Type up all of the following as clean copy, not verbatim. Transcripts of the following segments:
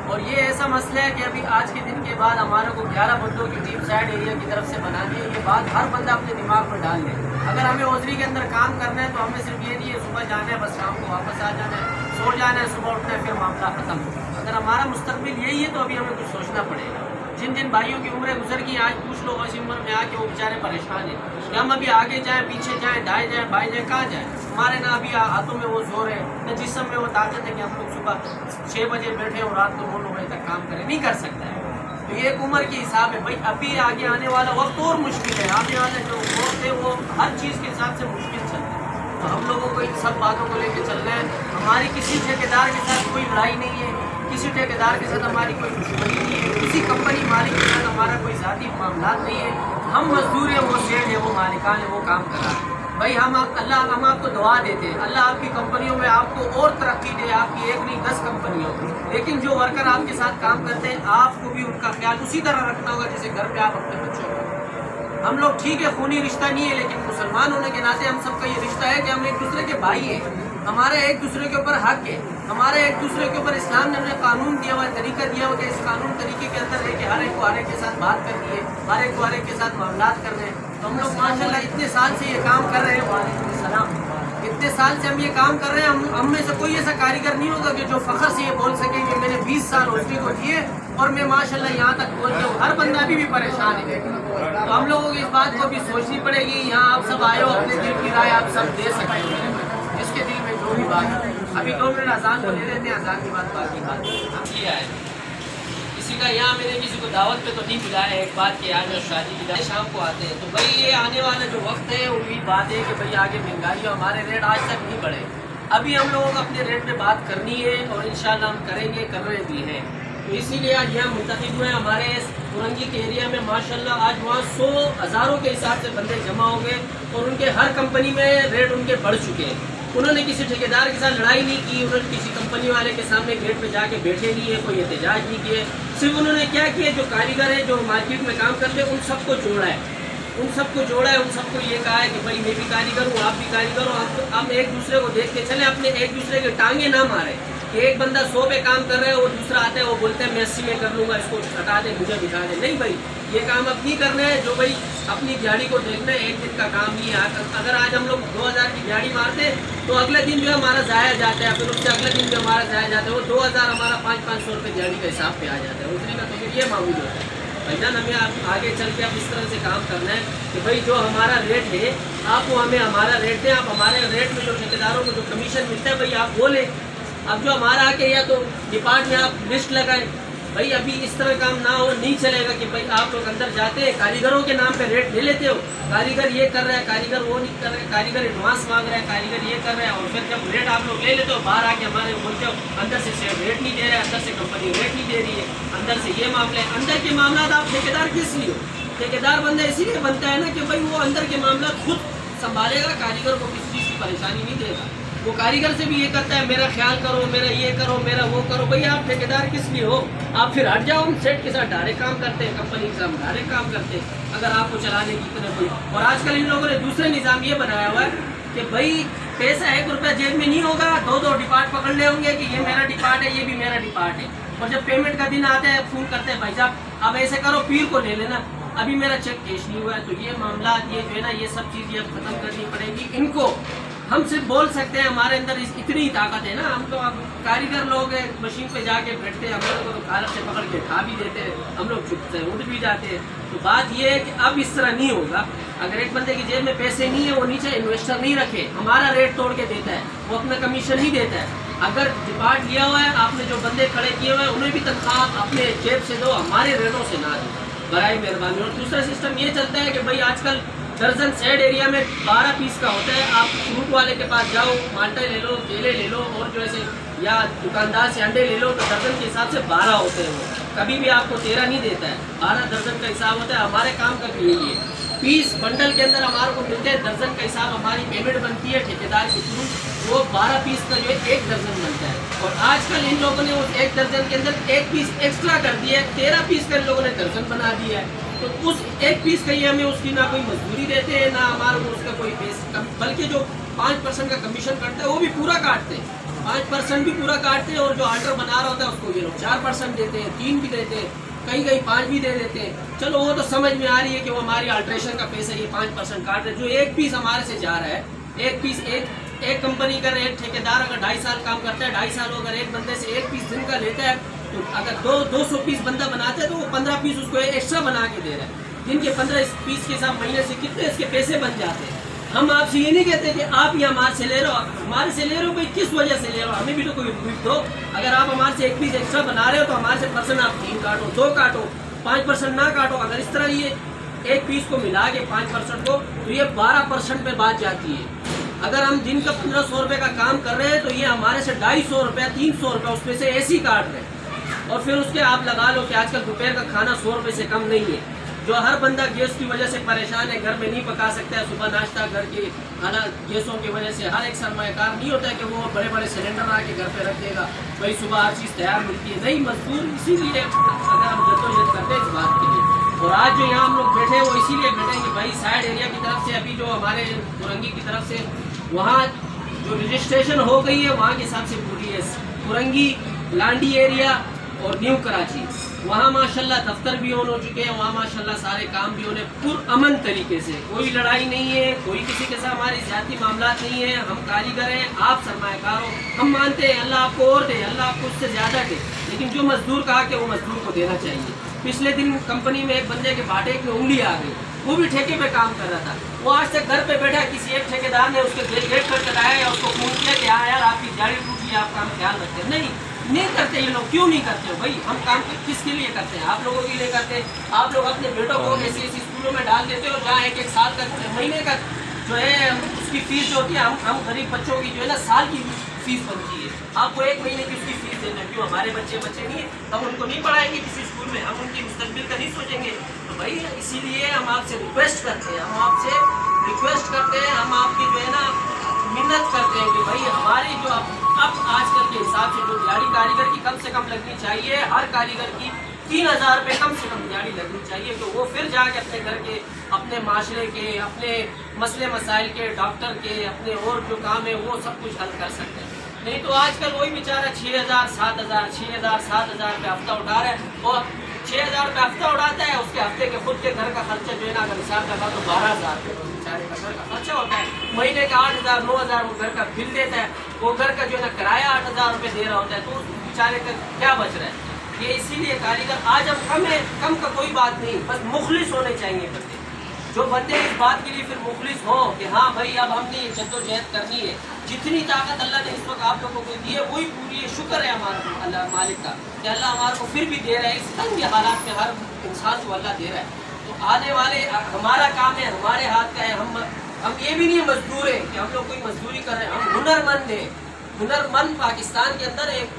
اور یہ ایسا مسئلہ ہے کہ ابھی آج کے دن کے بعد ہمارے کو 11 بندوں کی ٹیم سائڈ ایریا کی طرف سے بنانی ہے. یہ بات ہر بندہ اپنے دماغ میں ڈال لے. اگر ہمیں عذری کے اندر کام کرنا ہے تو ہمیں صرف یہ نہیں ہے صبح جانا ہے بس شام کو واپس آ جانا ہے, سو جانا ہے, صبح اٹھنا ہے, پھر معاملہ ختم. اگر ہمارا مستقبل یہی ہے تو ابھی ہمیں کچھ سوچنا پڑے گا. جن جن بھائیوں کی عمریں گزر گئی آج پوچھ لو اس عمر میں آ کے وہ بیچارے پریشان ہیں کہ ہم ابھی آگے جائیں, پیچھے جائیں, دائیں جائیں, بائیں جائیں, کہاں جائیں. ہمارے نہ ابھی ہاتھوں میں وہ زور ہے نہ جسم میں وہ طاقت ہے کہ ہم لوگ صبح 6 بجے بیٹھے اور رات کو 9 بجے تک کام کریں. نہیں کر سکتا ہے. تو یہ ایک عمر کے حساب ہے بھائی. ابھی آگے آنے والا وقت اور مشکل ہے. آگے والا جو وقت ہے وہ ہر چیز کے حساب سے مشکل چل رہا ہے. تو ہم لوگوں کو ان سب باتوں کو لے کے چل رہے ہیں. ہماری کسی ٹھیکیدار کے ساتھ کوئی لڑائی نہیں ہے, کسی ٹھیکیدار کے ساتھ ہماری کوئی دشمنی نہیں ہے, کسی کمپنی مالک کے ساتھ ہمارا کوئی ذاتی معاملات نہیں ہے. ہم مزدور ہیں, وہ سیٹ ہے, وہ مالکان ہے, وہ کام کر رہا ہے. بھائی ہم آپ کو دعا دیتے ہیں اللہ آپ کی کمپنیوں میں آپ کو اور ترقی دے, آپ کی 1 نہیں 10 کمپنیوں. لیکن جو ورکر آپ کے ساتھ کام کرتے ہیں آپ کو بھی ان کا خیال اسی طرح رکھنا ہوگا جیسے گھر پہ آپ اپنے بچوں کو. ہم لوگ ٹھیک ہے خونی رشتہ نہیں ہے لیکن مسلمان ہونے کے ناطے ہم سب کا یہ رشتہ ہے کہ ہم ایک دوسرے کے بھائی ہیں. ہمارے ایک دوسرے کے اوپر حق ہے. ہمارے ایک دوسرے کے اوپر اسلام نے ہمیں قانون دیا ہوا ہے, طریقہ دیا ہوا کہ اس قانون طریقے کے اندر ہے کہ ہر ایک کو ہر ایک کے ساتھ بات کرنی ہے, ہر ایک کو ہر ایک کے ساتھ معاملات کرنے ہیں. تو ہم لوگ ماشاءاللہ اتنے سال سے یہ کام کر رہے ہیں. وعلیکم السلام. اتنے سال سے ہم یہ کام کر رہے ہیں. ہم میں سے کوئی ایسا کاریگر نہیں ہوگا کہ جو فخر سے یہ بول سکے کہ میں نے 20 سال عذری کو دیے اور میں ماشاءاللہ یہاں تک پہنچ گیا ہوں. ہر بندہ ابھی بھی پریشان ہے. تو ہم لوگوں کو اس بات کو بھی سوچنی پڑے گی. یہاں آپ سب آئے ہو, اپنے دل کی رائے آپ سب دے سکتے ہیں جس کے دل میں جو بھی بات ہے. ابھی 2 منٹ اذان کو لے لیتے ہیں, اذان کی بات باقی بات ہم کیا ہے. کسی کا یہاں میں نے کسی کو دعوت پہ تو نہیں بلایا ہے. ایک بات کہ آج شادی کی شام کو آتے ہیں تو بھائی یہ آنے والا جو وقت ہے وہی بات ہے کہ بھائی آگے مہنگائی, ہمارے ریٹ آج تک نہیں بڑھے. ابھی ہم لوگوں کو اپنے ریٹ پہ بات کرنی ہے اور انشاءاللہ ہم کریں گے, کر رہے بھی ہیں. تو اسی لیے آج یہاں منتخب ہوئے. ہمارے پورنگی کے ایریا میں ماشاءاللہ آج وہاں 100 ہزاروں کے حساب سے بندے جمع ہو گئے اور ان کے ہر کمپنی میں ریٹ ان کے بڑھ چکے ہیں. انہوں نے کسی ٹھیکیدار کے ساتھ لڑائی نہیں کی, انہوں نے کسی کمپنی والے کے سامنے گیٹ پہ جا کے بیٹھے نہیں ہے, کوئی احتجاج نہیں کیے. صرف انہوں نے کیا کیا, جو کاریگر ہیں جو مارکیٹ میں کام کرتے ہیں ان سب کو جوڑا ہے. ان سب کو یہ کہا ہے کہ بھائی میں بھی کاریگر ہوں, آپ بھی کاریگر ہو, ہم ایک دوسرے کو دیکھ کے چلیں, اپنے ایک دوسرے کے ٹانگیں نہ ماریں. کہ ایک بندہ 100 پہ کام کر رہا ہے, وہ دوسرا آتا ہے وہ بولتا ہے میں 80 میں کر لوں گا, اس کو ہٹا دے, مجھے دکھا دے. نہیں بھائی, یہ کام اب نہیں کرنا ہے. جو بھائی اپنی دیہڑی کو دیکھنا ہے, ایک دن کا کام یہ ہے. اگر آج ہم لوگ 2000 کی دیہڑی مارتے ہیں تو اگلے دن جو ہے ہمارا ضائع جاتا ہے, پھر اس سے اگلے دن جو ہمارا ضائع جاتا ہے وہ 2000 ہمارا 500 روپے دیہڑی کے حساب پہ آ جاتا ہے. اتنے کا تو پھر یہ معمول ہوتا ہے. بھائی جان ہمیں آگے چل کے اب اس طرح سے کام کرنا ہے کہ بھائی جو ہمارا ریٹ ہے آپ وہ ہمیں ہمارا ریٹ دیں. آپ ہمارے ریٹ میں جو ٹھیکیداروں کو جو کمیشن ملتا ہے بھائی آپ وہ لیں. اب جو ہمارا آ کے یا تو ڈپارٹ میں آپ لسٹ لگائیں. بھائی ابھی اس طرح کام نہ ہو, نہیں چلے گا کہ بھائی آپ لوگ اندر جاتے ہیں کاریگروں کے نام پہ ریٹ لے لیتے ہو, کاریگر یہ کر رہا ہے, کاریگر وہ نہیں کر رہا ہے, کاریگر ایڈوانس مانگ رہا ہے, کاریگر یہ کر رہا ہے, اور پھر جب ریٹ آپ لوگ لے لیتے ہو باہر آ کے ہمارے بولتے ہو اندر سے ریٹ نہیں دے رہا ہے, اندر سے کمپنی ریٹ نہیں دے رہی ہے, اندر سے یہ معاملہ ہے. اندر کے معاملات آپ ٹھیکیدار کس لیے ہو؟ ٹھیکیدار بندہ اسی لیے بنتا ہے نا کہ بھائی وہ اندر کے معاملات خود سنبھالے گا, کاریگر کو کسی چیز کی پریشانی نہیں دے گا. وہ کاریگر سے بھی یہ کرتا ہے میرا خیال کرو, میرا یہ کرو, میرا وہ کرو. بھائی آپ ٹھیکیدار کس لیے ہو؟ آپ پھر ہٹ جاؤ, ہم سیٹ کے ساتھ ڈائریکٹ کام کرتے ہیں, کمپنی کے ساتھ ڈائریکٹ کام کرتے ہیں اگر آپ کو چلانے کی طرح کوئی. اور آج کل ان لوگوں نے دوسرے نظام یہ بنایا ہوا ہے کہ بھائی پیسہ 1 روپیہ جیب میں نہیں ہوگا, 2 ڈپارٹ پکڑ لے ہوں گے کہ یہ میرا ڈپارٹ ہے, یہ بھی میرا ڈپارٹ ہے. اور جب پیمنٹ کا دن آتا ہے فون کرتے ہیں بھائی صاحب اب ایسے کرو پیر کو لے لینا, ابھی میرا چیک کیش نہیں ہوا ہے. تو یہ معاملات یہ جو ہے نا یہ سب چیزیں اب ختم کرنی پڑے گی. ان کو ہم صرف بول سکتے ہیں, ہمارے اندر اتنی طاقت ہے نا. ہم تو اب کاریگر لوگ ہیں, مشین پہ جا کے بیٹھتے ہیں, ہم لوگوں کو تو کالر سے پکڑ کے کھا بھی دیتے ہیں, ہم لوگ چپ سے اٹھ بھی جاتے ہیں. تو بات یہ ہے کہ اب اس طرح نہیں ہوگا. اگر ایک بندے کی جیب میں پیسے نہیں ہے, وہ نیچے انویسٹر نہیں رکھے, ہمارا ریٹ توڑ کے دیتا ہے, وہ اپنا کمیشن نہیں دیتا ہے. اگر ڈپارٹ لیا ہوا ہے آپ نے, جو بندے کھڑے کیے ہوئے ہیں انہیں بھی تنخواہ اپنے جیب سے دو, ہمارے ریٹوں سے نہ دو برائے مہربانی. اور دوسرا سسٹم یہ چلتا ہے کہ بھائی آج کل درجن سیڈ ایریا میں 12 پیس کا ہوتا ہے. آپ فروٹ والے کے پاس جاؤ, مالٹا لے لو, کیلے لے لو, اور جو ایسے یا دکاندار سے انڈے لے لو تو درجن کے حساب سے 12 ہوتے ہیں. وہ کبھی بھی آپ کو 13 نہیں دیتا ہے, 12 درجن کا حساب ہوتا ہے. ہمارے کام کا بھی یہی ہے, پیس بنڈل کے اندر ہمارے کو ملتے ہیں, درجن کا حساب ہماری پیمنٹ بنتی ہے ٹھیکیدار کے تھرو, وہ 12 پیس کا جو ہے 1 درجن بنتا ہے. اور آج کل ان لوگوں نے اس 1 درجن کے اندر 1 پیس ایکسٹرا کر دیا ہے, 13 پیس کا ان لوگوں نے درجن بنا دیا ہے. تو اس 1 پیس کا یہ ہمیں اس کی نہ کوئی مزدوری دیتے ہیں, نہ ہمارے کو اس کا کوئی پیس, بلکہ جو 5% کا کمیشن کٹتا ہے وہ بھی پورا کاٹتے ہیں, 5% بھی پورا کاٹتے ہیں, اور جو آرڈر بنا رہا ہوتا ہے اس کو یہ لوگ 4% देते हैं, 3 भी देते हैं, कहीं 5 भी दे देते हैं। चलो वो तो समझ में आ रही है कि वो हमारी अल्ट्रेशन का पैसा ये 5% काट रहे हैं। जो एक पीस हमारे से जा रहा है, एक पीस एक कंपनी का एक ठेकेदार अगर 2.5 साल काम करता है, 2.5 साल अगर एक बंदे से एक पीस दिन का लेता है, तो अगर 200 पीस बंदा बनाता है तो वो 15 पीस उसको एक्स्ट्रा बना के दे रहा है। दिन के 15 पीस के हिसाब महीने से कितने इसके पैसे बन जाते हैं। हम आपसे ये नहीं कहते कि आप ये हमारे से ले रहे हो, हमारे से ले रहे हो भाई, किस वजह से ले रहे हो, हमें भी तो कोई उम्मीद दो। अगर आप हमारे से एक पीस एक्स्ट्रा बना रहे हो तो हमारे से परसेंट आप 3 काटो, 2 काटो, 5% ना काटो। अगर इस तरह ये एक पीस को मिला के 5% को, तो ये 12% पे बात जाती है। अगर हम दिन का 1500 रुपये का काम कर रहे हैं तो ये हमारे से 250 रुपया, 300 रुपया उसमें से ऐसे ही काट रहे हैं। और फिर उसके आप लगा लो कि आजकल दोपहर का खाना 100 रुपये से कम नहीं है। जो हर बंदा गैस की वजह से परेशान है, घर में नहीं पका सकता है सुबह नाश्ता, घर के खाना गैसों की वजह से हर एक सरमायाकार नहीं होता है कि वो बड़े बड़े सिलेंडर आके घर पे रख देगा, भाई सुबह हर चीज़ तैयार मिलती है। नहीं, मजदूर इसीलिए अगर हम जद्दोजहद करते हैं इस बात के लिए। और आज जो यहाँ हम लोग बैठे हैं वो इसीलिए बैठे हैं कि भाई साइड एरिया की तरफ से अभी जो हमारे कुरंगी की तरफ से वहाँ जो रजिस्ट्रेशन हो गई है वहाँ के हिसाब से पूरी है। कुरंगी, लांडी एरिया और न्यू कराची, वहाँ माशाल्लाह दफ्तर भी ऑन हो चुके हैं, वहाँ माशाल्लाह सारे काम भी होने पुरअमन तरीके से, कोई लड़ाई नहीं है, कोई किसी के साथ हमारी ज़्यादती मामला नहीं है। हम कारीगर हैं, आप सरमायाकार हो, हम मानते हैं अल्लाह आपको और दे, अल्लाह आपको उससे ज़्यादा दे, लेकिन जो मजदूर कहा कि वो मजदूर को देना चाहिए। पिछले दिन कंपनी में एक बंदे के बाटे में उंगली आ गई, वो भी ठेके पे काम कर रहा था, वो आज तक घर पे बैठा, किसी एक ठेकेदार ने उसके गेट पर चलाया या उसको फोन किया कि हाँ यार आपकी गाड़ी टूटी है, आप काम ख्याल रखते हैं। नहीं करते ये लोग। क्यों नहीं करते हो भाई? हम काम किसके लिए करते हैं? आप लोगों के लिए करते हैं। आप लोग अपने बेटों को ऐसी स्कूलों में डाल देते हो जहाँ 1-1 साल का महीने का जो है उसकी फीस जो होती है, हम गरीब बच्चों की जो है ना साल की फीस बनती है, आपको 1 महीने की उसकी फीस देना। क्यों? हमारे बच्चे नहीं है, हम उनको नहीं पढ़ाएंगे किसी स्कूल में, हम उनकी मुस्तकबिल का नहीं सोचेंगे। तो भाई इसीलिए हम आपसे रिक्वेस्ट करते हैं, हम आपकी जो है ना मिन्नत करते हैं कि भाई हमारी जो अब आजकल के हिसाब से जो दिहाड़ी कारीगर की कम से कम लगनी चाहिए, हर कारीगर की 3000 रुपये कम से कम दिहाड़ी लगनी चाहिए, तो वो फिर जाके अपने घर के, अपने माशरे के, अपने मसले मसाइल के, डॉक्टर के, अपने और जो काम है वो सब कुछ हल कर सकते हैं। नहीं तो आजकल वही बेचारा 6000, 7000, 6000, 7000 रुपये हफ्ता उठा रहा है, और 6000 रुपये हफ्ता उठाता है, उसके हफ्ते के खुद के घर का खर्चा जो है ना अगर हिसाब लगा तो 12000 रुपये बेचारे का घर का खर्चा होता है। महीने का 8000, 9000 वो घर का बिल देता है, वो घर का जो है ना किराया 8000 रुपये दे रहा होता है, तो उस बेचारे का क्या बच रहा है? ये इसीलिए कारीगर आज हम कम का कोई बात नहीं, बस मुखलिस होने चाहिए बंदे। जो बंदे इस बात के लिए फिर मुखलिस हो कि हाँ भाई अब हमने ये जद्दोजहद करनी है, जितनी ताकत अल्लाह ने इस वक्त आप लोगों को दी है वही पूरी है। शुक्र है हमारा अल्लाह मालिक का कि अल्लाह हमारे को फिर भी दे रहा है, इस तंग हालात में हर इंसान को अल्लाह दे रहा है। तो आने वाले हमारा काम है, हमारे हाथ का है। हम ये भी नहीं मजदूर है कि हम लोग कोई मजदूरी कर रहे हैं, हम हुनरमंद है। हुनरमंद पाकिस्तान के अंदर एक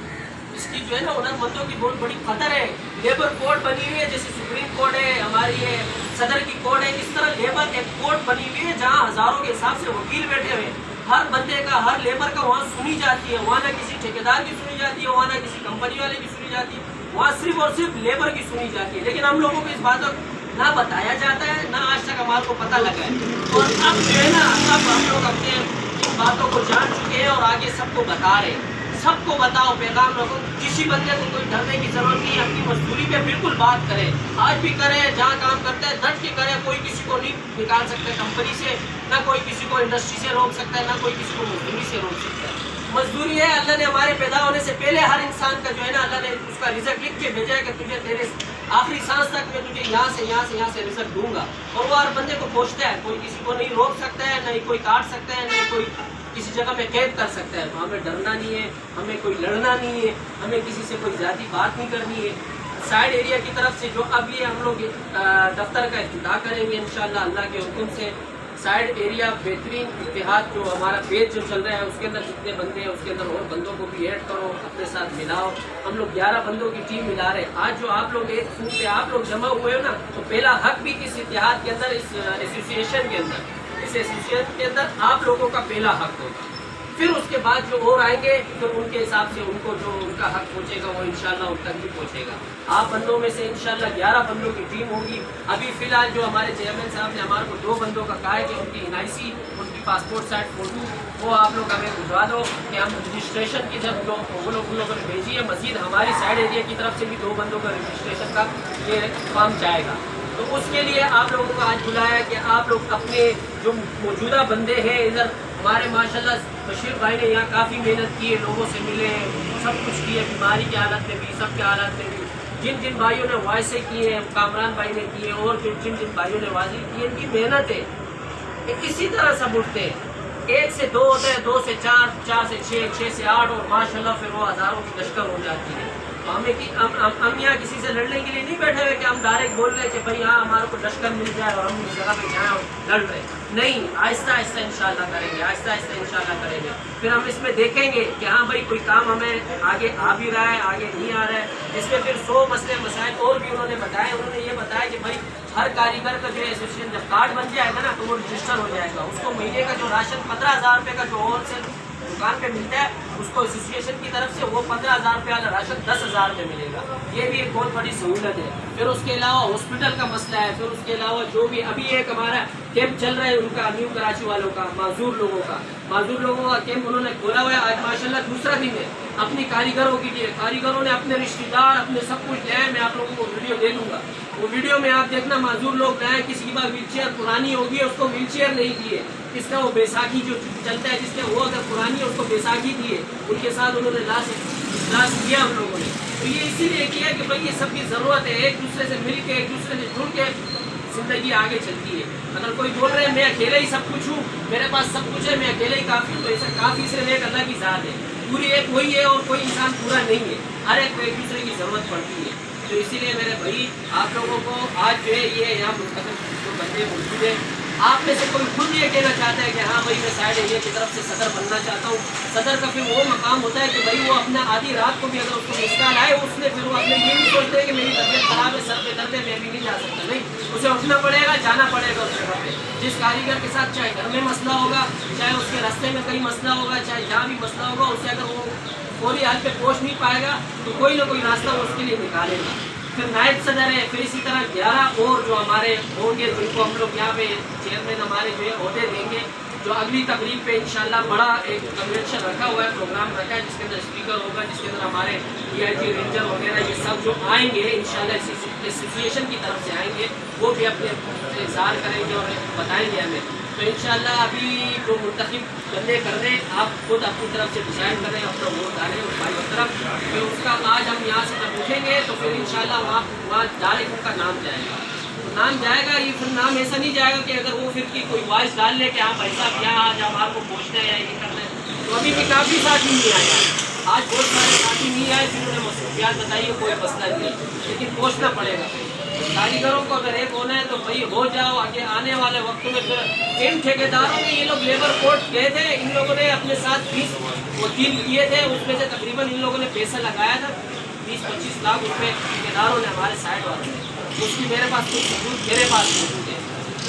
इसकी जो है ना हुनरमंदों की बहुत बड़ी कदर है। लेबर कोड बनी हुई है, जैसे सुप्रीम कोर्ट है हमारी, है सदर की कोर्ट है, इस तरह लेबर एक कोर्ट बनी हुई है जहाँ हजारों के हिसाब से वकील बैठे हुए, हर बंदे का, हर लेबर का वहाँ सुनी जाती है। वहाँ ना किसी ठेकेदार की सुनी जाती है, वहाँ ना किसी कंपनी वाले की सुनी जाती है, वहाँ सिर्फ और सिर्फ लेबर की सुनी जाती है। लेकिन हम लोगों को इस बात को ना बताया जाता है, ना आज तक हमारे को पता लगा है। और अब जो है ना अब हम लोग अपने इन बातों को जान चुके हैं और आगे सबको बता रहे हैं। सबको बताओ, पैगाम रखो, किसी बंदे को कोई डरने की जरूरत नहीं है। अपनी मजदूरी पे बिल्कुल बात करे, आज भी करे, जहाँ काम करते हैं डट के करे। कोई किसी को नहीं निकाल सकता कंपनी से, ना कोई किसी को इंडस्ट्री से रोक सकता है, ना कोई किसी को मजदूरी से रोक सकता है। मजदूरी है, अल्लाह ने हमारे पैदा होने से पहले हर इंसान का जो है ना अल्लाह ने उसका रिजल्ट लिख के भेजा है कि तुझे तेरे आखिरी सांस तक मैं तुझे यहाँ से रिजल्ट दूंगा। और वो हर बंदे को पहुँचता है, कोई किसी को नहीं रोक सकता है, नहीं कोई काट सकता है, नहीं कोई किसी जगह में कैद कर सकता है। तो हमें डरना नहीं है, हमें कोई लड़ना नहीं है, हमें किसी से कोई ज़्यादा बात नहीं करनी है। साइड एरिया की तरफ से जो अब ये हम लोग दफ्तर का इफ्तिताह करेंगे इंशाअल्लाह अल्लाह के हुक्म से। साइड एरिया बेहतरीन इतिहाद जो हमारा पेज जो चल रहा है उसके अंदर जितने बंदे हैं उसके अंदर और बंदों को भी ऐड करो, अपने साथ मिलाओ। हम लोग 11 बंदों की टीम मिला रहे हैं। आज जो आप लोग एक फूट पे आप लोग जमा हुए हो ना, तो पहला हक भी इस इतिहाद के अंदर, इस एसोसिएशन के अंदर, इस एसोसिएशन के अंदर आप लोगों का पहला हक होगा। फिर उसके बाद जो और आएंगे तो उनके हिसाब से उनको जो उनका हक पहुंचेगा वो इंशाल्लाह उन तक भी पहुंचेगा। आप बंदों में से इंशाल्लाह 11 बंदों की टीम होगी। अभी फिलहाल जो हमारे चेयरमैन साहब ने हमारे को 2 बंदों का कहा है कि उनकी NIC, उनकी पासपोर्ट साइज फोटो وہ آپ لوگ ہمیں بھجوا دو کہ ہم رجسٹریشن کی جب وہ لوگ ان لوگوں نے بھیجی ہے. مزید ہماری سائڈ ایریا کی طرف سے بھی 2 بندوں کا رجسٹریشن کا یہ فارم جائے گا. تو اس کے لیے آپ لوگوں کو آج بلایا کہ آپ لوگ اپنے جو موجودہ بندے ہیں ادھر ہمارے ماشاءاللہ بشیر بھائی نے یہاں کافی محنت کی ہے, لوگوں سے ملے, سب کچھ کیے, بیماری کی حالت میں بھی, سب کے حالات میں بھی. جن بھائیوں نے وائسے کیے ہیں, کامران بھائی نے کیے, اور جن بھائیوں نے واضح کی, ان کی محنت ہے. اسی طرح سب اٹھتے ہیں, 1 سے 2 ہوتے ہیں, 2 سے 4, 4 سے 6, 6 سے 8, اور ماشاءاللہ پھر وہ ہزاروں کی لشکر ہو جاتی ہے. تو ہم یہاں کسی سے لڑنے کے لیے نہیں بیٹھے ہوئے کہ ہم ڈائریکٹ بول رہے کہ بھائی ہاں ہمارے کو لشکر مل جائے اور ہم اس جگہ پہ جائیں اور لڑ رہے. نہیں, آہستہ آہستہ انشاءاللہ کریں گے, آہستہ آہستہ انشاءاللہ کریں گے. پھر ہم اس میں دیکھیں گے کہ ہاں بھائی کوئی کام ہمیں آگے آ بھی رہا ہے, آگے نہیں آ رہا ہے. اس میں پھر 100 مسئلے مسائل اور بھی انہوں نے بتائے. انہوں نے یہ بتایا کہ بھائی ہر کاریگر کا جو ایسوسیشن جب کارڈ بن جائے گا نا تو وہ رجسٹر ہو جائے گا. اس کو مہینے کا جو راشن 15,000 روپے کا جو ہول سیل دکان پہ ملتا ہے, اس کو ایسوسیشن کی طرف سے وہ 15,000 روپے والا راشن 10,000 میں ملے گا. یہ بھی ایک بہت بڑی سہولت ہے. پھر اس کے علاوہ ہاسپٹل کا مسئلہ ہے. پھر اس کے علاوہ جو بھی ابھی ایک ہمارا کیمپ چل رہا ہے ان کا, نیو کراچی والوں کا, معذور لوگوں کا کیمپ انہوں نے کھولا ہوا ہے. آج ماشاءاللہ دوسرا دن ہے. اپنی کاریگروں کے لیے, کاریگروں نے اپنے رشتہ دار اپنے سب کچھ لے آئے. میں آپ لوگوں کو ویڈیو دے دوں گا. وہ ویڈیو میں آپ دیکھنا, معذور لوگ لائے, کسی کے پاس ویل چیئر پرانی ہوگی اس کو ویل چیئر نہیں دیے. اس کا وہ بیساکھی جو چلتا ہے جس کے وہ اگر پرانی ہے اس کو بیساکھی دیے. ان کے ساتھ انہوں نے لاس کیا ہم لوگوں نے. تو یہ اسی لیے کیا کہ بھائی یہ سب کی ضرورت ہے. ایک دوسرے سے مل کے, ایک دوسرے سے جڑ کے زندگی آگے چلتی ہے. اگر کوئی بول رہے ہیں میں اکیلے ہی سب کچھ ہوں, میرے پاس سب کچھ ہے, میں اکیلے ہی کافی ہوں, تو ایسا کافی صرف ایک اللہ کی ذات ہے. پوری ایک وہی ہے اور کوئی انسان پورا نہیں ہے. ہر ایک کو ایک دوسرے کی ضرورت پڑتی ہے. تو اسی لیے میرے بھائی آپ لوگوں کو آج جو ہے یہ یہاں منتخب جو بندے موجود ہیں, آپ میں سے کوئی خود یہ کہنا چاہتا ہے کہ ہاں بھائی میں سائڈ ایریا کی طرف سے صدر بننا چاہتا ہوں. صدر کا پھر وہ مقام ہوتا ہے کہ بھائی وہ اپنا آدھی رات کو بھی اگر اس کو مسکال آئے اس نے پھر وہ اپنے یہ نہیں سوچتے کہ میری طبیعت خراب ہے, سر پہ درد ہے, میں بھی نہیں جا سکتا. نہیں, اسے اٹھنا پڑے گا, جانا پڑے گا اس جگہ پہ. جس کاریگر کے ساتھ چاہے گھر میں مسئلہ ہوگا, چاہے اس کے راستے میں کہیں مسئلہ ہوگا, چاہے جہاں بھی مسئلہ ہوگا, اسے اگر وہ فوری حال پہ پہنچ نہیں پائے گا تو کوئی نہ کوئی راستہ وہ اس کے لیے نکالے گا. پھر نائب صدر ہے, پھر اسی طرح 11 اور جو ہمارے ہوں گے جن کو ہم لوگ یہاں پہ چیئرمین ہمارے جو ہے عہدے دیں گے. جو اگلی تقریب پہ انشاءاللہ بڑا ایک کنونشن رکھا ہوا ہے, پروگرام رکھا ہے, جس کے اندر اسپیکر ہوگا, جس کے اندر ہمارے DIG رینجر وغیرہ یہ سب جو آئیں گے انشاءاللہ ایسوسیشن کی طرف سے آئیں گے, وہ بھی اپنے اظہار کریں گے اور بتائیں گے ہمیں. تو انشاءاللہ ابھی جو منتخب بندے کر رہے ہیں آپ خود اپنی طرف سے ڈیزائن کریں, اپنا ووٹ ڈالیں اس بھائی کی طرف. پھر اس کا آج ہم یہاں سے جب اٹھیں گے تو پھر انشاءاللہ وہاں ڈائریکٹ ان کا نام جائے گا. نام جائے گا, یہ پھر نام ایسا نہیں جائے گا کہ اگر وہ پھر کی کوئی وائس ڈال لے کہ آپ ایسا کیا آج ہمارے کو پہنچنا ہے یا یہ کرنا ہے. تو ابھی بھی کافی ساتھی نہیں آیا, آج بہت سارے ساتھی نہیں آئے جنہوں نے مصروفیات بتائی, کوئی مسئلہ نہیں, لیکن پہنچنا پڑے گا. کاریگروں کو اگر ایک ہونا ہے تو بھائی ہو جاؤ. آگے آنے والے وقت میں پھر ان ٹھیکیداروں میں یہ لوگ لیبر کورٹ گئے تھے, ان لوگوں نے اپنے ساتھ 20 وکیل کیے تھے, اس میں سے تقریباً ان لوگوں نے پیسہ لگایا تھا 20-25 لاکھ روپے ٹھیکیداروں نے ہمارے سائڈ والے. اس کی میرے پاس کچھ ثبوت میرے پاس موجود ہے.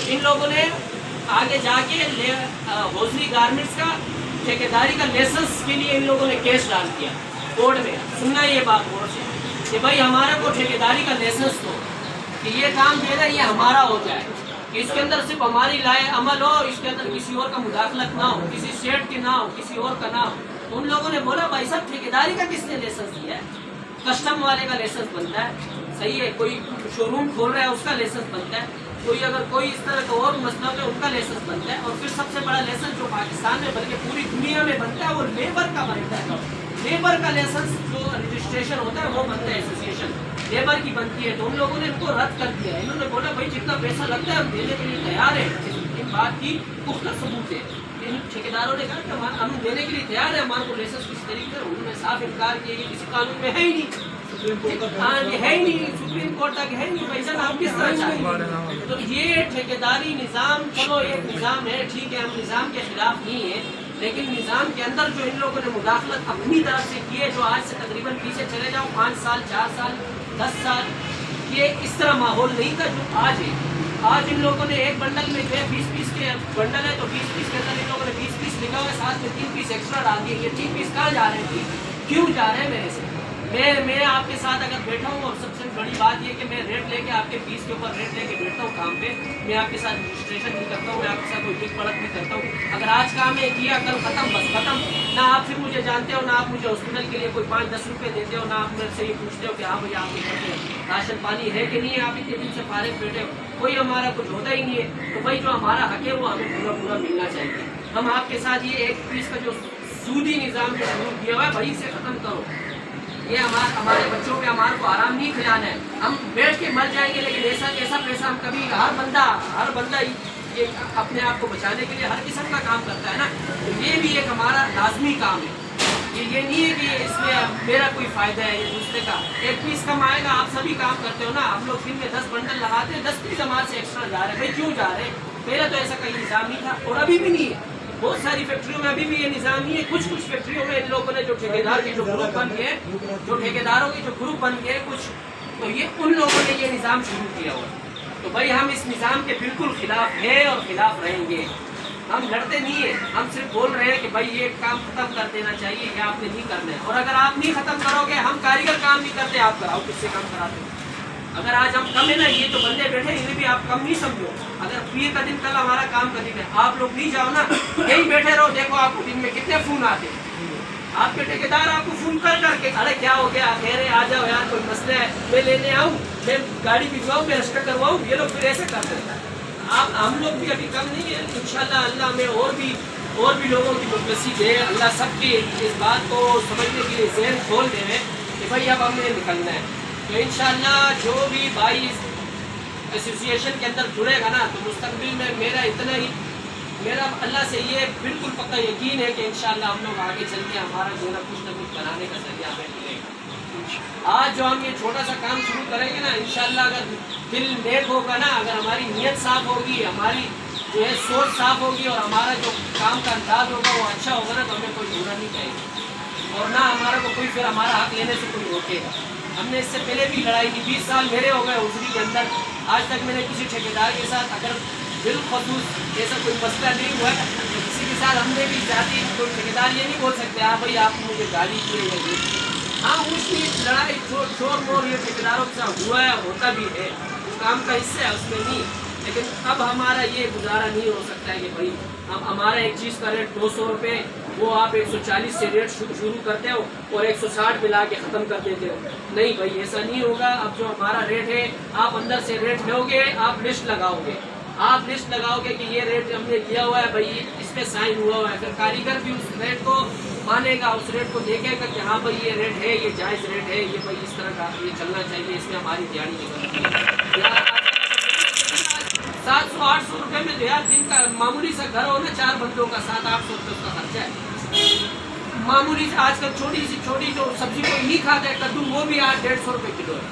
ان لوگوں نے آگے جا کے حوضری گارمنٹس کا ٹھیکیداری کا لائسنس کے لیے ان لوگوں نے کیس ڈال دیا کورٹ میں. سننا یہ بات غور سے کہ بھائی ہمارے کو ٹھیکیداری کا لائسنس دو کہ یہ کام جو ہے نا یہ ہمارا ہو جائے, کہ اس کے اندر صرف ہماری لائے عمل ہو, اس کے اندر کسی اور کا مداخلت نہ ہو, کسی اسٹیٹ کی نہ ہو, کسی اور کا نہ ہو. تو ان لوگوں نے بولا بھائی صاحب ٹھیکیداری کا کس نے لائسنس دیا ہے؟ کسٹم والے کا لائسنس بنتا ہے, صحیح ہے, کوئی شو روم کھول رہا ہے اس کا لائسنس بنتا ہے, کوئی اگر کوئی اس طرح کا اور مسئلہ ہے ان کا لائسنس بنتا ہے. اور پھر سب سے بڑا لائسنس جو پاکستان میں بلکہ پوری دنیا میں بنتا ہے وہ لیبر کا بنتا ہے. لیبر کا لائسنس جو رجسٹریشن ہوتا ہے وہ بنتا ہے, ایسوسیشن لیبر کی بنتی ہے. تو ان لوگوں نے ان کو رد کر دیا. انہوں نے بولا بھائی جتنا پیسہ لگتا ہے ہم دینے کے لیے تیار ہیں. ان بات کی پختہ ثبوت ہے. ان ٹھیکیداروں نے کہا کہ ہم دینے کے لیے تیار ہیں, ہمارے کو لائسنس کس طریقے سے. انہوں نے صاف انکار کیا کہ کسی قانون میں ہے ہی نہیں, ہے ہی نہیں, سپریم کورٹ تک ہے نہیں. بھائی صاحب آپ کس طرح چاہیں؟ تو یہ ٹھیکیداری نظام, چلو ایک نظام ہے, ٹھیک ہے, ہم نظام کے خلاف نہیں ہیں, لیکن نظام کے اندر جو ان لوگوں نے مداخلت اپنی طرف سے کی ہے, جو آج سے تقریباً پیچھے چلے جاؤ 5 سال 4 سال 10 سال, یہ اس طرح ماحول نہیں تھا جو آج ہے. آج ان لوگوں نے ایک بنڈل میں جو ہے 20 پیس کے بنڈل ہے, تو 20 پیس کے اندر ان لوگوں نے 20 پیس لکھا ہوا ہے, ساتھ میں 3 پیس ایکسٹرا ڈال دیے. یہ 3 پیس کہاں جا رہے ہیں, کیوں جا رہے ہیں میرے سے؟ मैं आपके साथ अगर बैठा हूँ, और सबसे बड़ी बात ये कि मैं रेट लेके आपके फीस के ऊपर रेट लेके बैठता हूँ काम पे, मैं आपके साथ रजिस्ट्रेशन नहीं करता हूँ, मैं आपके साथ कोई बिक पड़क नहीं करता हूँ। अगर आज काम है किया, कल खत्म, बस खत्म। ना आप फिर मुझे जानते हो, ना आप मुझे हॉस्पिटल के लिए कोई 5-10 रुपये देते हो, ना आप मेरे से ये पूछते हो कि हाँ भैया आपके घर में राशन पानी है कि नहीं है, आप इतने दिन से फारिग बैठे हो, कोई हमारा कुछ होता ही नहीं है। तो भाई जो हमारा हक है वो हमें पूरा पूरा मिलना चाहिए। हम आपके साथ ये एक फीस का जो सूदी निज़ाम जो शुरू किया हुआ है भाई इसे ख़त्म करो। ये हमारे बच्चों पे हमारे को आराम नहीं खिलाना है, हम बैठ के मर जाएंगे, लेकिन ऐसा पैसा हम कभी, हर बंदा ये अपने आप को बचाने के लिए हर किस्म का काम करता है ना, तो ये भी एक हमारा लाजमी काम है। ये नहीं है कि इसमें मेरा कोई फ़ायदा है, ये दूसरे का। एक पीस कम आएगा, आप सभी काम करते हो ना, हम लोग दिन में 10 बंडल लगाते हैं, 10 पीस हमारे से एक्स्ट्रा जा रहे हैं। भाई क्यों जा रहे हैं? पहले तो ऐसा कहीं निज़ाम नहीं था और अभी भी नहीं है। बहुत सारी फैक्ट्रियों में अभी भी ये निज़ाम नहीं है। कुछ फैक्ट्रियों में इन लोगों ने जो ठेकेदार के जो ग्रुप बन गए, जो ठेकेदारों के जो ग्रुप बन गए कुछ, तो ये उन लोगों ने ये निज़ाम शुरू किया हुआ। तो भाई हम इस निज़ाम के बिल्कुल खिलाफ है और खिलाफ रहेंगे। हम लड़ते नहीं है, हम सिर्फ बोल रहे हैं कि भाई ये काम खत्म कर देना चाहिए, ये आपने नहीं करना है। और अगर आप नहीं खत्म करोगे, हम कारीगर काम नहीं करते, आप कराओ, किससे काम कराते हो? अगर आज हम कम है ना, ये तो बंदे बैठे, इन्हें भी आप कम नहीं समझो। अगर पीर का दिन कल हमारा काम का दिन है, आप लोग नहीं जाओ ना, यही बैठे रहो, देखो आपको दिन में कितने फोन आते हैं। आपके ठेकेदार आपको फोन कर करके, अरे क्या हो गया, कह रहे आ जाओ यार, कोई मसला है, मैं लेने आऊँ, मैं गाड़ी भिजवाऊँ, मैं रजिस्टर करवाऊँ, ये लोग फिर ऐसे करते हैं। आप हम लोग भी अभी कम नहीं है, इंशाल्लाह अल्लाह में और भी लोगों की नसीब है। अल्लाह सबकी इस बात को समझने के लिए ज़हन खोल दे रहे कि भाई अब हमें निकलना है। तो इंशाल्लाह जो भी भाई इस एसोसिएशन के अंदर जुड़ेगा ना, तो मुस्तकबिल में मेरा अल्लाह से ये बिल्कुल पक्का यकीन है कि इंशाल्लाह हम लोग आगे चल के हमारा जो है कुछ न कुछ बनाने का जरिया हमें मिलेगा। आज जो हम ये छोटा सा काम शुरू करेंगे ना, इंशाल्लाह अगर दिल नेक होगा ना, अगर हमारी नीयत साफ होगी, हमारी जो है सोच साफ होगी और हमारा जो काम का अंदाज होगा वो अच्छा होगा ना, तो हमें कोई बुरा नहीं कहेगा और ना हमारा को कोई फिर हमारा हक लेने से कोई रोकेगा। हमने इससे पहले भी लड़ाई की, 20 साल मेरे हो गए उजरी के अंदर, आज तक मैंने किसी ठेकेदार के साथ अगर बिलखसूस ऐसा कोई मसला नहीं हुआ है, तो किसी के साथ हमने भी जाती, कोई ठेकेदार ये नहीं बोल सकते हाँ भाई आप मुझे गाली किए। हाँ उसकी लड़ाई शोर मोर ये ठेकेदारों के साथ हुआ है, होता भी है, काम का हिस्सा है, उसमें नहीं। लेकिन अब हमारा ये गुजारा नहीं हो सकता है कि भाई हम हमारा एक चीज़ का रेट 200 रुपये, वो आप 140 से रेट शुरू करते हो और 160 मिला के ख़त्म कर देते हो। नहीं भाई ऐसा नहीं होगा। अब जो हमारा रेट है, आप अंदर से रेट लोगे, आप लिस्ट लगाओगे कि ये रेट हमने दिया हुआ है भाई, इस पर साइन हुआ हुआ है, फिर कारीगर भी उस रेट को मानेगा, उस रेट को देखेगा कि हाँ भाई ये रेट है, ये जायज़ रेट है, ये भाई इस तरह का ये चलना चाहिए, इसमें हमारी दिहाड़ी निकलती है। 700-800 रुपये में जो यार दिन का मामूली सा घर हो ना, 4 बंदों का 700-800 रुपये उसका खर्चा है। मामूली से आजकल छोटी जो सब्जी कोई नहीं खाता है, कद्दू, वो भी आज 150 रुपये किलो है,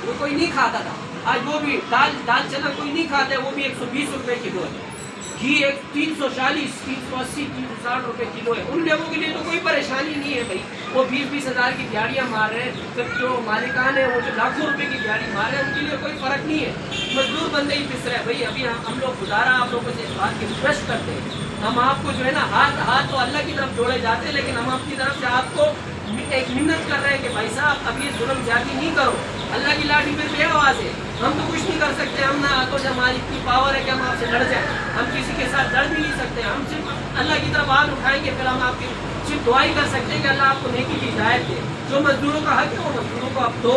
वो कोई नहीं खाता था। आज वो भी दाल चना कोई नहीं खाता है, वो भी 120 रुपये किलो है। घी 340, 380, 360 रुपये किलो है। उन लोगों के लिए तो कोई परेशानी नहीं है भाई, वो 20-20 हज़ार की दिहाड़ियाँ मार रहे हैं। फिर जो मालिकान है वो जो लाखों रुपए की दिहाड़ी मार रहे हैं, उनके लिए कोई फ़र्क नहीं है। मजदूर बंदे ही पिस रहे हैं भाई। अभी हम लोग गुजारा आप लोगों से इस बात की रिक्वेस्ट करते हैं, हम आपको जो है ना हाथ तो अल्लाह की तरफ जोड़े जाते हैं, लेकिन हम अपनी तरफ से आपको एक मिन्नत कर रहे हैं कि भाई साहब अब ये जुल्म ज्यादा नहीं करो। अल्लाह की लाठी पे बेआवाज़ है, हम तो कुछ नहीं कर सकते। हम ना तो हमारी इतनी पावर है कि हम आपसे लड़ जाए, हम किसी के साथ लड़ भी नहीं सकते। हम सिर्फ अल्लाह की तरफ हाथ उठाएंगे, फिर हम आपकी सिर्फ दुआ ही कर सकते हैं कि अल्लाह आपको नेकी की हिदायत दे। जो मजदूरों का हक है वो मजदूरों को आप दो।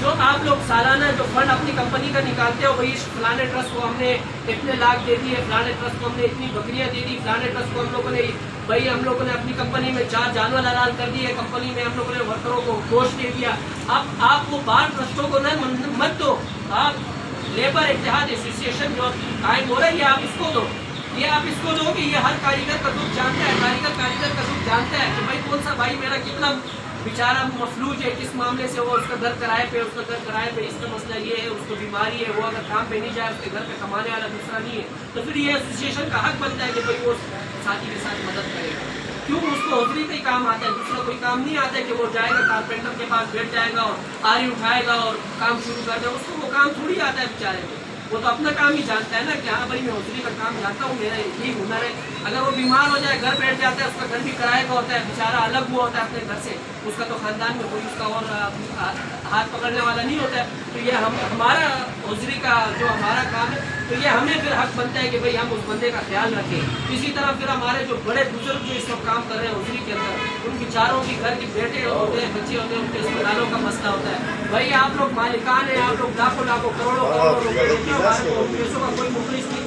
जो आप लोग सालाना जो फंड अपनी कंपनी का निकालते हो, भाई फलाने ट्रस्ट को हमने इतने लाख दे दिए, फलाने ट्रस्ट को हमने इतनी बकरियां दे दी, फलाने ट्रस्ट को हम लोगों ने अपनी कंपनी में 4 जानवर हलाल कर दिए, कंपनी में हम लोगों ने वर्करों को गोश्त दे दिया। अब आप वो बाहर ट्रस्टों को न मत दो, आप लेबर इत्तेहाद एसोसिएशन जो कायम हो रहा है, ये आप इसको दो। ये आप इसको दो कि ये हर कारीगर का दुख जानता है, कारीगर का दुख जानता है कि भाई कौन सा भाई मेरा कितना बेचारा मफलूज है, किस मामले से वो उसका घर किराए पे इसका मसला ये है, उसको बीमारी है, वो अगर काम पे नहीं जाए, उसके घर पे कमाने वाला दूसरा नहीं है, तो फिर ये एसोसिएशन का हक बनता है कि भाई वो साथी के साथ मदद करेगा। क्यों उसको हौसली का ही काम आता है, दूसरा कोई काम नहीं आता है कि वो जाएगा कारपेंटर के पास बैठ जाएगा और आरी उठाएगा और काम शुरू कर देगा। उसको वो काम थोड़ी आता है बेचारे को। वो तो अपना काम ही जानता है ना कि हाँ भाई मैं हौजरी का काम जानता हूँ, मेरा यही हुनर है। अगर वो बीमार हो जाए, घर बैठ जाता है, उसका घर भी किराए का होता है, बेचारा अलग हुआ होता है अपने घर से, उसका तो खानदान में कोई उसका और हाथ पकड़ने वाला नहीं होता है। तो ये हमारा हौजरी का जो हमारा काम है, तो ये हमें फिर हक बनता है कि भाई हम उस बंदे का ख्याल रखें। इसी तरह फिर हमारे जो बड़े बुजुर्ग जो इस वक्त काम कर रहे हैं हौजरी के अंदर, उन बेचारों की घर के बेटे होते हैं, बच्चे होते हैं, उनके अस्पतालों का मसला होता है। भाई आप लोग मालिकान हैं, आप लोग लाखों लाखों करोड़ों करोड़ों रुपए देते हो, हमारे को पैसों का कोई मुखलिस नहीं,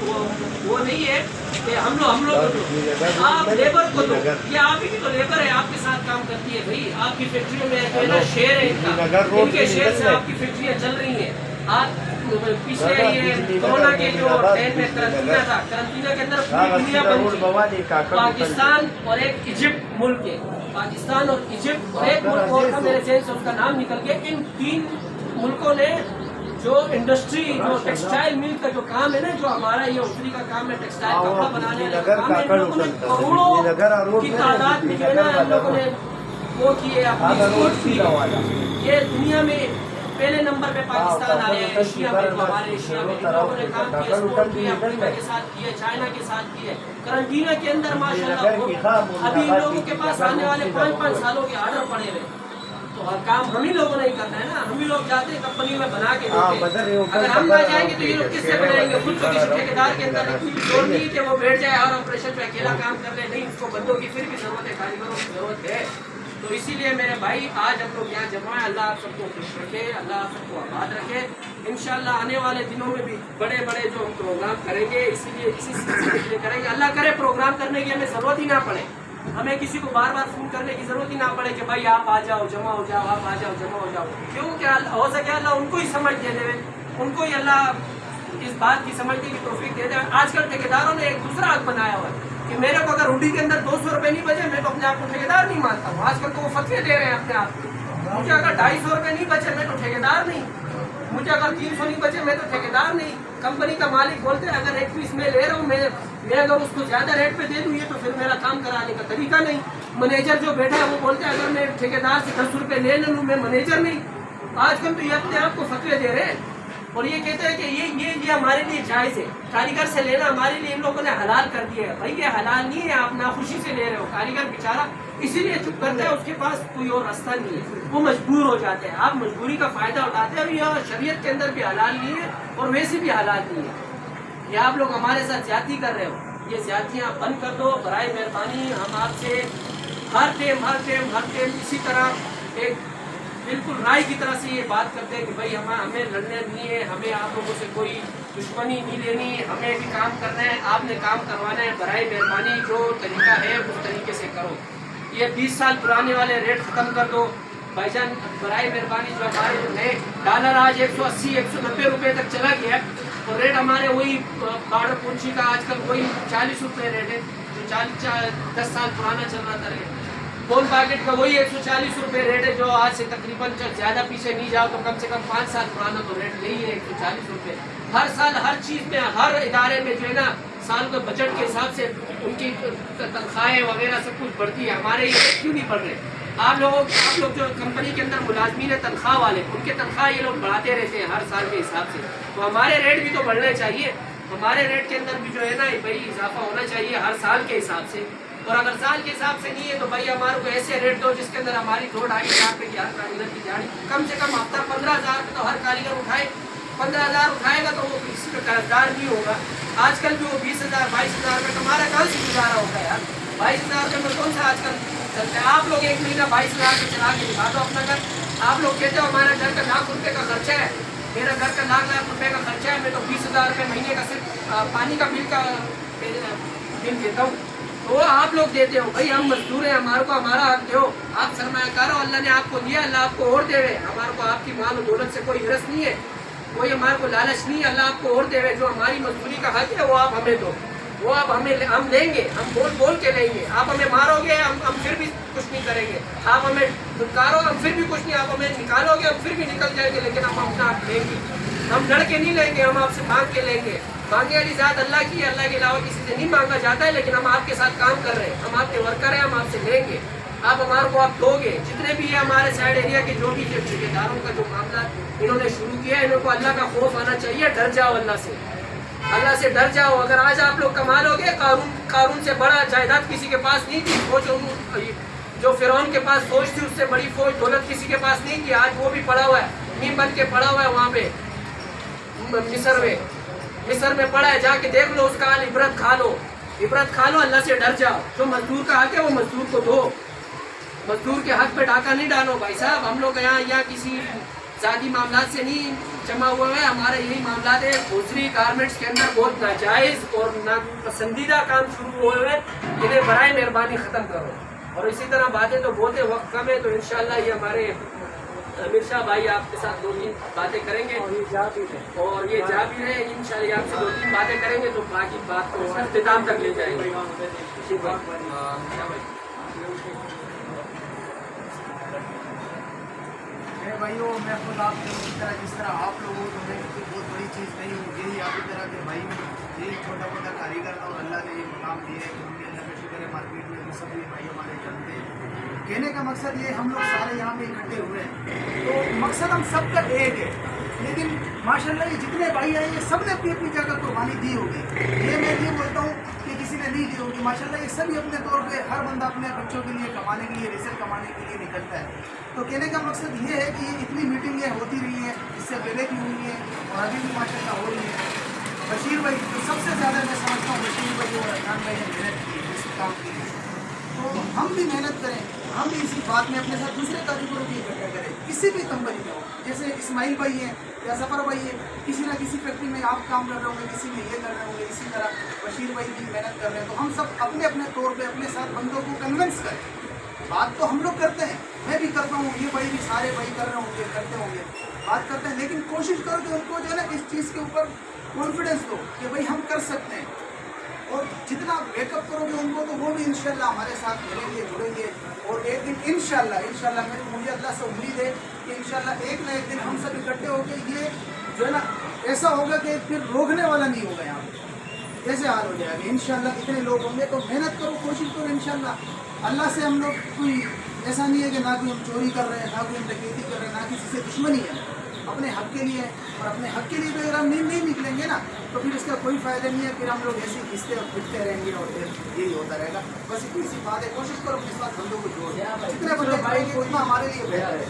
वो नहीं है कि हम लोग आप लेबर को दो, ये आप ही की तो लेबर है, आपके साथ काम करती है। भाई आपकी फैक्ट्रियों में जो है ना शेयर है इनका, इनके शेयर से आपकी फैक्ट्रियाँ चल रही हैं। आप पिछले ये कोरोना के जो टाइम में करंटीना था, करंटीना के अंदर पूरी दुनिया बंद थी। पाकिस्तान और एक इजिप्ट मुल्क है, पाकिस्तान और इजिप्ट और एक मुल्क और था, मेरे जहन से उसका नाम निकल गया। इन 3 मुल्कों ने जो इंडस्ट्री, जो टेक्सटाइल मिल का जो काम है ना, जो हमारा ये हौजरी का काम है, टेक्सटाइल कपड़ा बनाने का काम है, इन लोगों ने करोड़ों की तादाद में जो है ना इन लोगों ने वो किए अपनी एक्सपोर्ट की। ये दुनिया में पहले नंबर पे पाकिस्तान आया है एशिया में, तो हमारे एशिया में इन लोगों ने काम किया, एक्सपोर्ट किया, अमेरिका के साथ किया, चाइना के साथ किया। करंटीना के अंदर माशाल्लाह अभी इन लोगों के पास आने वाले 5-5 सालों के ऑर्डर पड़े हुए, तो हर काम हम ही लोगों ने ही करना है ना। हम ही लोग जाते हैं कंपनी में बना के देते हैं, अगर हम ना जाएंगे तो ये लोग किससे बनाएंगे? खुद तो किसी ठेकेदार के अंदर इतनी जोर नहीं कि वो बैठ जाए और ऑपरेशन पे अकेला काम कर ले, नहीं, उसको बंदों की फिर भी जरूरत है, कारीगरों की जरूरत है। तो इसीलिए मेरे भाई आज हम लोग यहाँ जमा है, अल्लाह आप सबको खुश रखे, अल्लाह आप सबको आबाद रखे। इंशाल्लाह आने वाले दिनों में भी बड़े बड़े जो हम प्रोग्राम करेंगे, इसीलिए इसी सिलसिले के लिए करेंगे। अल्लाह करे प्रोग्राम करने की हमें ज़रूरत ही ना पड़े, हमें किसी को बार बार फ़ोन करने की ज़रूरत ही ना पड़े कि भाई आप आ जाओ, जमा हो जाओ, आप आ जाओ, जमा हो जाओ। क्यों? क्या हो सके अल्लाह उनको ही समझ दे दे, उनको ही अल्लाह इस बात की समझने की तौफीक दे दे। आजकल ठेकेदारों ने एक दूसरा हक बनाया हुआ है कि मेरे को अगर हुंडी के अंदर 200 रुपये नहीं बचे, मैं तो अपने आप को ठेकेदार नहीं मानता हूँ। आजकल तो वो फतवे दे रहे हैं अपने आप को, मुझे अगर 250 रुपये नहीं बचे मैं तो ठेकेदार नहीं, मुझे अगर 300 नहीं बचे मैं तो ठेकेदार नहीं। कंपनी का मालिक बोलते हैं अगर एक पीस मैं ले रहा हूँ, मैं अगर उसको ज़्यादा रेट पे दे दूँ ये तो फिर मेरा काम कराने का तरीका नहीं। मैनेजर जो बैठा है वो बोलते हैं अगर मैं ठेकेदार से 10 रुपये ले लूँ मैं मैनेजर नहीं। आजकल तो ये अपने आप को फतवे दे रहे हैं और ये कहते हैं कि ये हमारे लिए जायज़ है, कारीगर से लेना हमारे लिए इन लोगों ने हलाल कर दिया है। भाई ये हलाल नहीं है, आप नाखुशी से ले रहे हो। कारीगर बेचारा इसीलिए चुप करता है, उसके पास कोई और रास्ता नहीं है, वो मजबूर हो जाते हैं। आप मजबूरी का फ़ायदा उठाते हैं और यह शरीयत के अंदर भी हलाल नहीं है और वैसे भी हलाल नहीं है। ये आप लोग हमारे साथ ज्यादती कर रहे हो, ये ज्यादतियाँ बंद कर दो बराए मेहरबानी। हम आपसे हर टाइम इसी तरह एक बिल्कुल राय की तरह से ये बात करते हैं कि भाई हमें लड़ने नहीं है, हमें आप लोगों से कोई दुश्मनी नहीं लेनी, हमें भी काम करना है, आपने काम करवाना है, बराए मेहरबानी जो तरीका है उस तरीके से करो। ये 20 साल पुराने वाले रेट ख़त्म कर दो भाईजान, बराए मेहरबानी। जो हमारे नए डॉलर आज 180-190 रुपये तक चला गया और रेट हमारे वही पाउडर पूंछी का आजकल वही 40 रुपये रेट है, जो 10 साल पुराना चल रहा था रेट। गोल पैकेट का वही 140 रुपये रेट है, जो आज से तकरीबन ज़्यादा पीछे नहीं जाओ तो कम से कम 5 साल पुराना तो रेट नहीं है 140 रुपये। हर साल हर चीज़ में, हर इदारे में जो है ना साल के बजट के हिसाब से उनकी तनख्वाहें वगैरह सब कुछ बढ़ती है, हमारे ये क्यों नहीं बढ़ रहे? आप लोग जो कंपनी के अंदर मुलाजमीन है तनख्वाह वाले, उनके तनख्वाह ये लोग बढ़ाते रहते हैं हर साल के हिसाब से, तो हमारे रेट भी तो बढ़ने चाहिए। हमारे रेट के अंदर भी जो है ना भाई इजाफा होना चाहिए हर साल के हिसाब से। और अगर साल के हिसाब से नहीं है तो भाई हमारे को ऐसे रेट दो जिसके अंदर हमारी 2-2.5 लाख रुपये की हर कारीगर की दिहाड़ी कम से कम हफ्ता 15,000 तो हर कारीगर उठाए। 15,000 उठाएगा तो वो किसी का कर्जदार नहीं होगा। आजकल भी वो 20,000-22,000 रुपये तुम्हारा कहाँ से गुजारा होगा यार? 22,000 रुपये में कौन सा आजकल चलता है? आप लोग एक महीना 22,000 रुपये चला के दिखा दो अपना घर। आप लोग कहते हो हमारा घर का लाख रुपये का खर्चा है, मेरा घर का लाख रुपये का खर्चा है, मैं तो 20,000 रुपये महीने का सिर्फ पानी का बिल देता हूँ। तो आप लोग देते हो, भाई हम मजदूर हैं, हमारे को हमारा हक दो। आप सरमायाकार हो, अल्लाह ने आपको दिया, अल्लाह आपको और देवे। हमारे को आपकी माल और दौलत से कोई हिरस नहीं है, कोई हमारे को लालच नहीं है, अल्लाह आपको और देवे। जो हमारी मजदूरी का हक है वो आप हमें दो, वो आप हम लेंगे, हम बोल के लेंगे। आप हमें मारोगे हम फिर भी कुछ नहीं करेंगे, आप हमें धुतकारो हम फिर भी कुछ नहीं, आप हमें निकालोगे हम फिर भी निकल जाएंगे, लेकिन हम अपना हक लेंगे। हम लड़ के नहीं लेंगे, हम आपसे मांग के लेंगे। मांगने वाली ज़ात अल्लाह की, अल्लाह के अलावा किसी से नहीं मांगा जाता है, लेकिन हम आपके साथ काम कर रहे हैं, हम आपके वर्कर हैं, हम आपसे लेंगे। आप हमारे को आप दोगे। जितने भी ये हमारे साइड एरिया के जो भी ठेकेदारों का जो मामला इन्होंने शुरू किया है, इनको अल्लाह का खौफ आना चाहिए। डर जाओ अल्लाह से डर जाओ। अगर आज आप लोग कमा लोगे, कारून से बड़ा जायदाद किसी के पास नहीं थी। जो फिरौन के पास फौज थी, उससे बड़ी फौज दौलत किसी के पास नहीं थी। आज वो भी पड़ा हुआ है, नीम बन के पड़ा हुआ है वहाँ पे मिस्र में पड़ा है। जाके देख लो उसका हाल, इबरत खा लो, अल्लाह से डर जाओ। जो मजदूर का हक है वो मजदूर को दो। मजदूर के हक पे डाका नहीं डालो भाई साहब। हम लोग यहाँ किसी ज़ाती मामला से नहीं जमा हुआ है। हमारे यही मामला है, दूसरी गारमेंट्स के अंदर बहुत नाजायज़ और नापसंदीदा काम शुरू हुए हैं। इन्हें बराए मेहरबानी ख़त्म करो। और इसी तरह बातें तो बहुत है, वक्त कम है, तो इंशाल्लाह ये हमारे अमीर शाह भाई आपके साथ 2-3 बातें करेंगे। और ये जा भी रहे इंशाल्लाह, आपसे 2-3 बातें करेंगे तो बाकी बात को इख्तिताम तक ले जाएंगे। भाइयों, मैं खुद आप जिस तरह आप लोगों को मैं कोई बहुत बड़ी चीज़ नहीं हूँ। यही आपकी तरह के भाई, यही छोटा मोटा कारीगर था और अल्लाह ने ये मुकाम दिए है कि हमने अल्लाह का शुक्र है मार्केट में वो सभी भाई हमारे जानते हैं। कहने का मकसद ये, हम लोग सारे यहाँ पे इकट्ठे हुए हैं तो मकसद हम सबका एक है। लेकिन माशाल्लाह ये जितने भाई आए ये सब ने अपनी अपनी जगह कुर्बानी दी होगी। ये मैं ये बोलता हूँ कि किसी ने नहीं दी होगी। माशाल्लाह ये सभी अपने तौर पे, हर बंदा अपने बच्चों के लिए कमाने के लिए, रिजल्ट कमाने के लिए निकलता है। तो कहने का मकसद ये है कि ये इतनी मीटिंगें होती रही हैं, इससे पहले भी हुई हैं और अभी भी माशाल्लाह हो रही है। बशीर भाई तो सबसे ज़्यादा मैं समझता हूँ, बशीर भाई और अदनान भाई ने मेहनत की है इस काम के लिए। तो हम भी मेहनत करें, हम भी इसी बात में अपने साथ दूसरे कारीगरों की इकट्ठा करें, किसी भी कंपनी में हो। जैसे इस्माइल भाई हैं या सफ़र भाई है, किसी ना किसी फैक्ट्री में आप काम कर रहे होंगे, किसी में ये कर रहे होंगे, इसी तरह बशीर भाई भी मेहनत कर रहे हैं। तो हम सब अपने अपने तौर पर अपने साथ बंदों को कन्विंस करें। बात तो हम लोग करते हैं, मैं भी करता हूँ, ये भाई भी, सारे भाई कर रहे होंगे, करते होंगे, बात करते हैं। लेकिन कोशिश करो कि उनको जो है ना इस चीज़ के ऊपर कॉन्फिडेंस दो कि भाई हम कर सकते हैं। और जितना बैकअप करोगे उनको तो वो भी इंशाल्लाह हमारे साथ मिलेंगे, जुड़ेंगे। और एक दिन इंशाल्लाह मुझे अल्लाह से उम्मीद है कि इंशाल्लाह एक ना एक दिन हम सब इकट्ठे होकर ये जो है ना ऐसा होगा कि फिर रोकने वाला नहीं होगा। यहाँ पे ऐसे हाल हो जाएगा इंशाल्लाह। इतने लोग होंगे तो मेहनत करो, कोशिश करो इंशाल्लाह। अल्लाह से हम लोग कोई ऐसा नहीं है कि ना कोई हम चोरी कर रहे हैं, ना कोई हम डकैती कर रहे हैं, ना किसी से दुश्मनी है। अपने हक के लिए, और अपने हक के लिए अगर हम नहीं निकलेंगे ना तो फिर इसका कोई फ़ायदा नहीं है। फिर हम लोग ऐसे खिंचते और फिरते रहेंगे और यही होता रहेगा। बस इतनी सी बात है, कोशिश करो अपने साथ बंदों को जोड़, जितने बंदे करेंगे उतना हमारे लिए बेहतर है।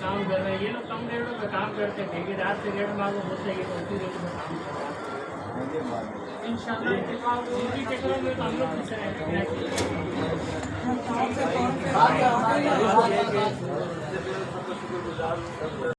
काम कर रहे हैं ये लोग, कम रेटों पे काम करते हैं, ठेकेदार से रेट मांगो होता है, ये उसी रेट में काम करते हैं। इंशाल्लाह उनकी चक्करों में तो हम लोग खुश रहेंगे।